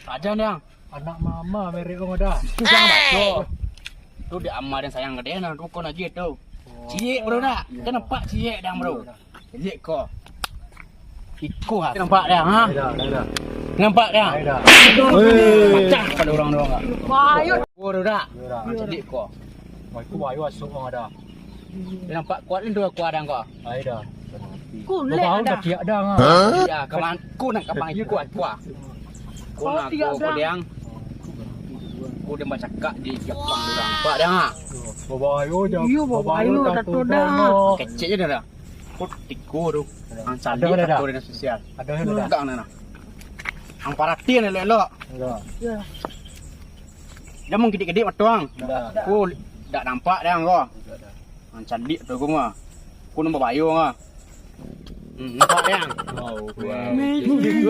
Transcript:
Aja yang Anak mama merek orang dah. jangan baca. Tu dia amal dan sayang ke dia nak rukun aja tu. Cie bro nak. Kan nampak cie dah bro. Cie ko. Iko ha. Nampak dah ha? Dah. Nampak dah. Dah. Pecah pada orang doang ah. Bayut. Bro dah. Dah. Cie ko. Mai ku bayu asuk orang dah. Dia nampak kuat ni dua kuat dah kau. Ai dah. Kulit Bau ada. dah tiak dah ngah. Ya, kawan ku nak kapang itu kuat kuat. Ku nak ku diang. Ku dia macam cakap di Jepang orang. Nampak dah ha? Bayu dah. Iyo, bayu dah tu dah. Kecil je dah. Ku tiku tu. Ang Ada cari dah. tu dia sosial. Ada dah. Tak nak. Ang paratin elok-elok. Dah. Ya. Dia mung gedik-gedik matuang. Dah. Ku tak nampak dah kau. Ang candik tu ku mah. Ku nombor bayu ngah. Nampak dah. Wow. Magic.